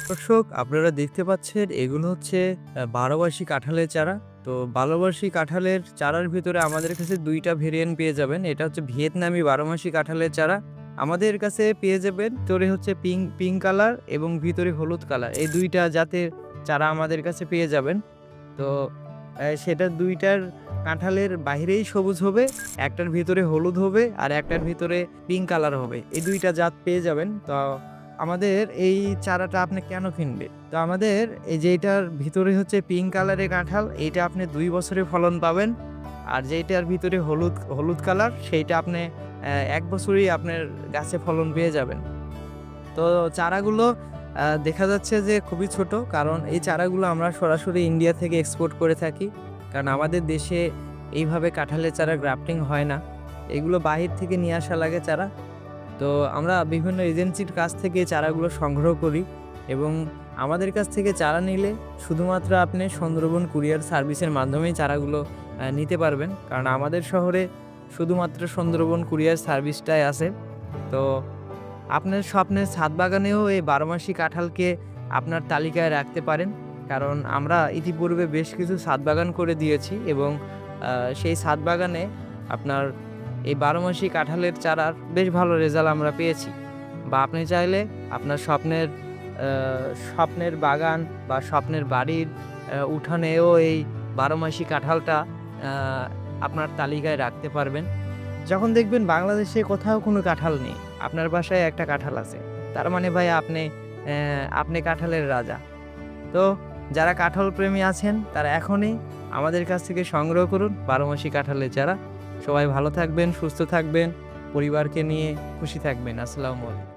দর্শক আপনারা দেখতে পাচ্ছেন এগুলো হচ্ছে ১২ মাসি কাঁঠালের চারা। তো ১২ মাসি কাঁঠালের চারার ভিতরে আমাদের কাছে ২ টা ভেরিয়েন্ট পেয়ে যাবেন। এটা হচ্ছে ভিয়েতনামি ১২ মাসি কাঁঠালের চারা। আমাদের কাছে পেয়ে যাবেন ভিতরে হচ্ছে পিঙ্ক কালার এবং ভিতরে হলুদ কালার। এই ২ টা জাতের চারা আমাদের কাছে পেয়ে যাবেন। তো সেটা ২ টার কাঁঠালের বাহিরেই সবুজ হবে, একটার ভিতরে হলুদ হবে আর একটার ভিতরে পিঙ্ক কালার হবে। এই ২ টা জাত পেয়ে যাবেন। তো আমাদের এই চারাটা আপনি কেন কিনবে? তো আমাদের এই যে এটার ভিতরে হচ্ছে পিঙ্ক কালারের কাঁঠাল, এইটা আপনি ২ বছরে ফলন পাবেন। আর যেইটার ভিতরে হলুদ কালার সেইটা আপনি ১ বছরেই আপনার গাছে ফলন পেয়ে যাবেন। তো চারাগুলো দেখা যাচ্ছে যে খুবই ছোট, কারণ এই চারাগুলো আমরা সরাসরি ইন্ডিয়া থেকে এক্সপোর্ট করে থাকি। কারণ আমাদের দেশে এইভাবে কাঁঠালের চারা গ্রাফটিং হয় না। এগুলো বাহির থেকে নিয়ে আসা লাগে চারা। তো আমরা বিভিন্ন এজেন্সির কাছ থেকে চারাগুলো সংগ্রহ করি এবং আমাদের কাছ থেকে চারা নিলে শুধুমাত্র আপনি সুন্দরবন কুরিয়ার সার্ভিসের মাধ্যমেই চারাগুলো নিতে পারবেন। কারণ আমাদের শহরে শুধুমাত্র সুন্দরবন কুরিয়ার সার্ভিসটাই আছে। তো আপনার স্বপ্নের ছাদ বাগানেও এই ১২ মাসি কাঁঠালকে আপনার তালিকায় রাখতে পারেন। কারণ আমরা ইতিপূর্বে বেশ কিছু ছাদ বাগান করে দিয়েছি এবং সেই ছাদ বাগানে আপনার এই ১২ মাসি কাঁঠালের চারার বেশ ভালো রেজাল্ট আমরা পেয়েছি। বা আপনি চাইলে আপনার স্বপ্নের বাগান বা স্বপ্নের বাড়ির উঠানেও এই ১২ মাসি কাঁঠালটা আ আপনার তালিকায় রাখতে পারবেন। যখন দেখবেন বাংলাদেশে কোথাও কোনো কাঁঠাল নেই, আপনার বাসায় একটা কাঁঠাল আছে। তার মানে ভাই আপনি কাঁঠালের রাজা। তো যারা কাঁঠাল প্রেমী আছেন তারা এখনই আমাদের কাছ থেকে সংগ্রহ করুন ১২ মাসি কাঁঠালের চারা। সবাই ভালো থাকবেন, সুস্থ থাকবেন, পরিবারকে নিয়ে খুশি থাকবেন। আসসালামু আলাইকুম।